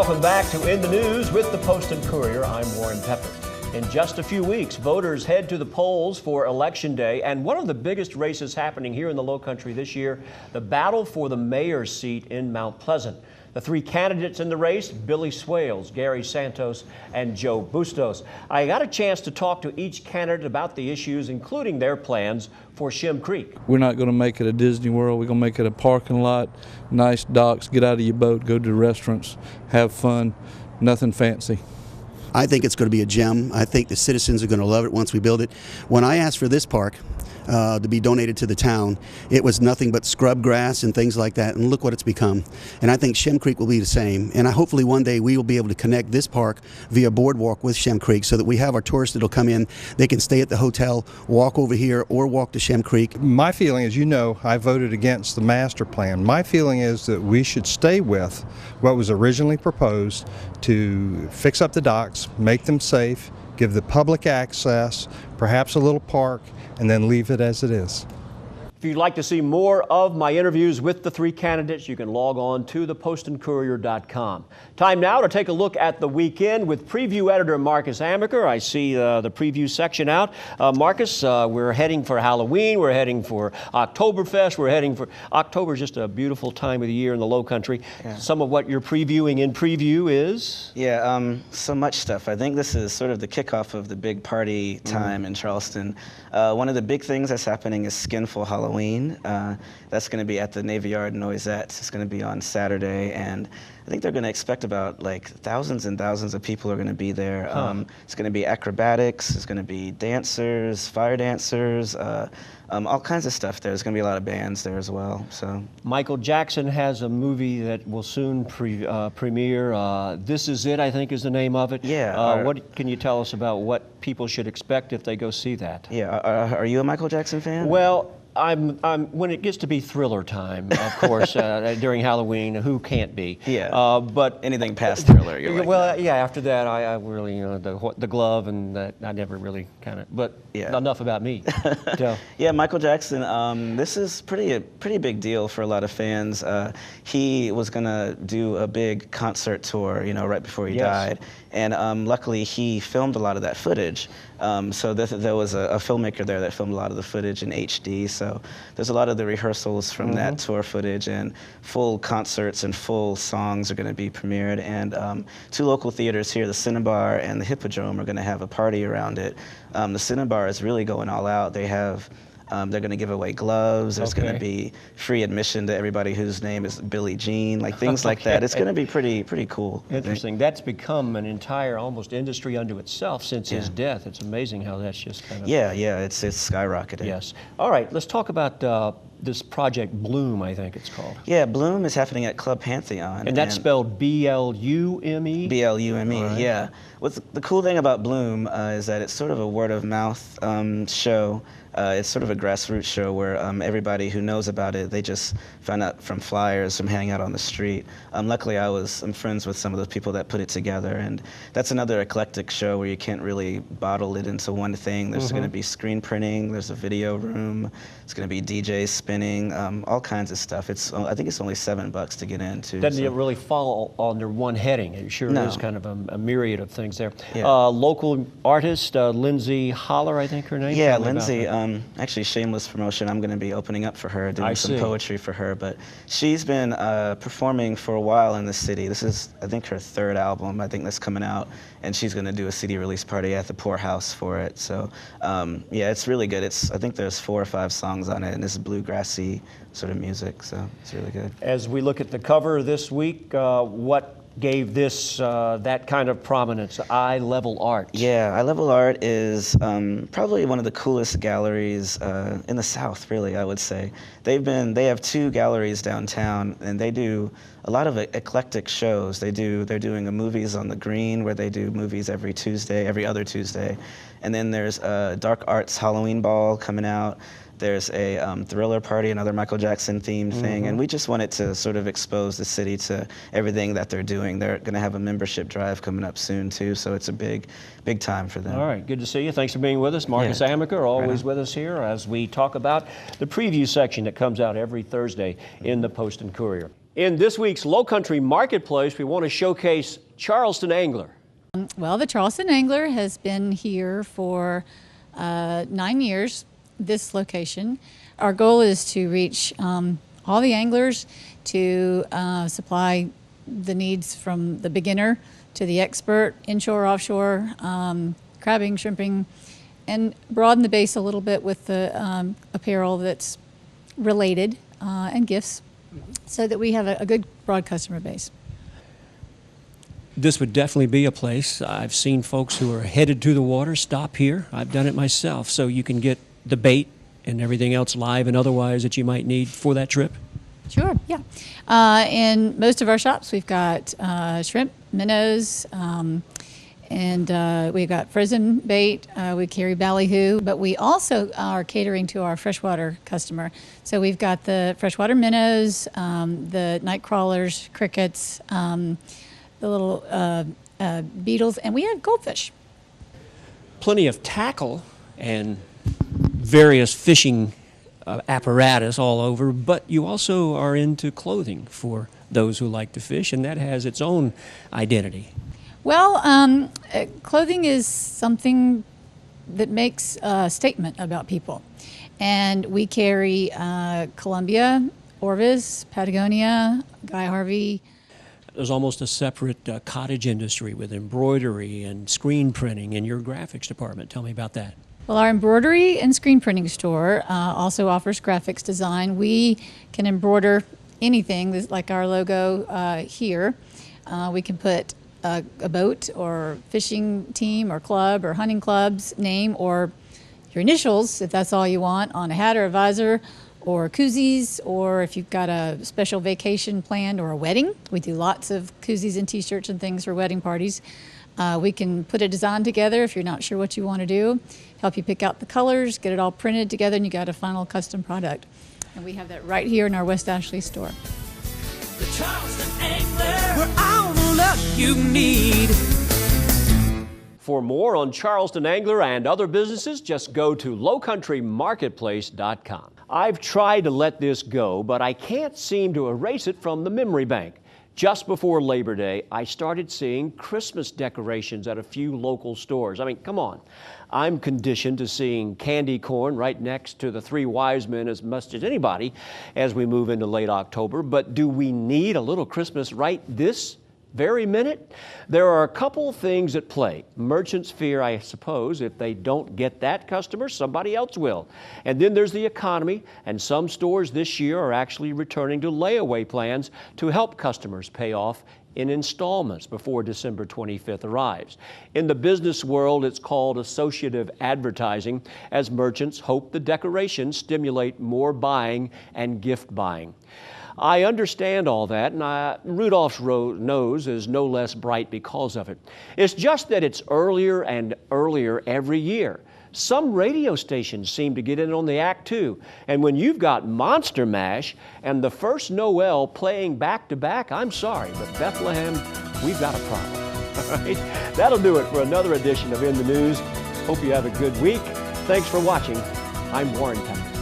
Welcome back to In the News with the Post and Courier. I'm Warren Pepper. In just a few weeks, voters head to the polls for Election Day, and one of the biggest races happening here in the Lowcountry this year, the battle for the mayor's seat in Mount Pleasant. The three candidates in the race, Billy Swales, Gary Santos, and Joe Bustos. I got a chance to talk to each candidate about the issues, including their plans for Shem Creek. We're not going to make it a Disney World. We're going to make it a parking lot, nice docks, get out of your boat, go to restaurants, have fun, nothing fancy. I think it's going to be a gem. I think the citizens are going to love it once we build it. When I asked for this park to be donated to the town, it was nothing but scrub grass and things like that, and look what it's become. And I think Shem Creek will be the same. And hopefully one day we will be able to connect this park via boardwalk with Shem Creek so that we have our tourists that'll come in, they can stay at the hotel, walk over here, or walk to Shem Creek. My feeling is, I voted against the master plan. My feeling is that we should stay with what was originally proposed to fix up the docks, make them safe, give the public access, perhaps a little park, and then leave it as it is. If you'd like to see more of my interviews with the three candidates, you can log on to thepostandcourier.com. Time now to take a look at the weekend with preview editor Marcus Amaker. I see the preview section out. Marcus, we're heading for Halloween, we're heading for Oktoberfest, we're heading for... October is just a beautiful time of the year in the Lowcountry. Yeah. Some of what you're previewing in preview is? Yeah, so much stuff. I think this is sort of the kickoff of the big party time in Charleston. One of the big things that's happening is Skinful Halloween. That's going to be at the Navy Yard Noisettes. It's going to be on Saturday, and I think they're going to expect about thousands and thousands of people are going to be there. It's going to be acrobatics, it's going to be dancers, fire dancers, all kinds of stuff there. There's going to be a lot of bands there as well. So Michael Jackson has a movie that will soon premiere. This Is It, I think, is the name of it. Yeah. What can you tell us about what people should expect if they go see that? Yeah. Are you a Michael Jackson fan? Well, I'm when it gets to be Thriller time, of course, during Halloween, who can't be? Yeah. But anything past Thriller, you're like, well, yeah. After that, I really, the glove and that, I never really kind of. But yeah. Enough about me. Yeah, Michael Jackson. This is a pretty big deal for a lot of fans. He was gonna do a big concert tour, right before he died, and luckily he filmed a lot of that footage. So there was a filmmaker there that filmed a lot of the footage in HD. So there's a lot of the rehearsals from that tour footage, and full concerts and full songs are going to be premiered. And two local theaters here, the Cinnabar and the Hippodrome, are going to have a party around it. The Cinnabar is really going all out. They have they're going to give away gloves. There's going to be free admission to everybody whose name is Billie Jean, things like that. It's going to be pretty cool. Interesting. That's become an entire almost industry unto itself since his death. It's amazing how that's just kind of... Yeah, it's skyrocketed. Yes. All right, let's talk about this project Bloom, I think it's called. Yeah, Bloom is happening at Club Pantheon. And that's spelled B-L-U-M-E? B-L-U-M-E, right. Yeah. What's the cool thing about Bloom is that it's sort of a word-of-mouth show. It's sort of a grassroots show where everybody who knows about it, they just found out from flyers, from hanging out on the street. Luckily, I'm friends with some of the people that put it together, and that's another eclectic show where you can't really bottle it into one thing. There's going to be screen printing, there's a video room, it's going to be DJs spinning, all kinds of stuff. I think it's only $7 to get into. Doesn't it really fall under one heading? It sure is kind of a myriad of things there. Yeah. Local artist, Lindsay Holler, I think her name? Yeah, Lindsay. Actually, shameless promotion, I'm going to be opening up for her, doing some poetry for her. But she's been performing for a while in the city. This is, I think, her third album, I think, that's coming out. And she's going to do a CD release party at the Poor House for it. So, yeah, it's really good. I think there's 4 or 5 songs on it, and it's bluegrassy sort of music, so it's really good. As we look at the cover this week, what gave this that kind of prominence? Eye Level Art. Yeah, Eye Level Art is probably one of the coolest galleries in the South, really, I would say. They have 2 galleries downtown, and they do a lot of eclectic shows. They're doing movies on the Green, where they do movies every other Tuesday. And then there's a Dark Arts Halloween Ball coming out. There's a Thriller party, another Michael Jackson themed thing, and we just wanted to sort of expose the city to everything that they're doing. They're going to have a membership drive coming up soon too, so it's a big time for them. All right, good to see you. Thanks for being with us. Marcus Amaker, always with us here as we talk about the preview section that comes out every Thursday in the Post and Courier. In this week's Lowcountry Marketplace, we want to showcase Charleston Angler. Well, the Charleston Angler has been here for 9 years, this location. Our goal is to reach all the anglers, to supply the needs from the beginner to the expert, inshore, offshore, crabbing, shrimping, and broaden the base a little bit with the apparel that's related and gifts, so that we have a good broad customer base. This would definitely be a place. I've seen folks who are headed to the water stop here. I've done it myself, so you can get the bait and everything else live and otherwise that you might need for that trip. Sure, yeah. In most of our shops, we've got shrimp, minnows, and we've got frozen bait. We carry ballyhoo, but we also are catering to our freshwater customer. So we've got the freshwater minnows, the night crawlers, crickets, the little beetles, and we have goldfish. Plenty of tackle and various fishing apparatus all over, but you also are into clothing for those who like to fish, and that has its own identity. Well, clothing is something that makes a statement about people. And we carry Columbia, Orvis, Patagonia, Guy Harvey. There's almost a separate cottage industry with embroidery and screen printing in your graphics department. Tell me about that. Well, our embroidery and screen printing store also offers graphics design. We can embroider anything, like our logo here. We can put a boat or fishing team or club or hunting club's name or your initials, if that's all you want, on a hat or a visor, or koozies, or if you've got a special vacation planned or a wedding. We do lots of koozies and t-shirts and things for wedding parties. We can put a design together if you're not sure what you want to do, help you pick out the colors, get it all printed together, and you got a final custom product. And we have that right here in our West Ashley store. The Charleston Angler, we're all the luck you need. For more on Charleston Angler and other businesses, just go to lowcountrymarketplace.com. I've tried to let this go, but I can't seem to erase it from the memory bank. Just before Labor Day, I started seeing Christmas decorations at a few local stores. I mean, come on. I'm conditioned to seeing candy corn right next to the three wise men as much as anybody as we move into late October. But do we need a little Christmas right this very minute? There are a couple things at play. Merchants fear, I suppose, if they don't get that customer, somebody else will. And then there's the economy, and some stores this year are actually returning to layaway plans to help customers pay off in installments before December 25th arrives. In the business world, it's called associative advertising, as merchants hope the decorations stimulate more buying and gift buying. I understand all that, and Rudolph's nose is no less bright because of it. It's just that it's earlier and earlier every year. Some radio stations seem to get in on the act too. And when you've got Monster Mash and the first Noel playing back to back, I'm sorry, but Bethlehem, we've got a problem. All right? That'll do it for another edition of In the News. Hope you have a good week. Thanks for watching. I'm Warren Pepper.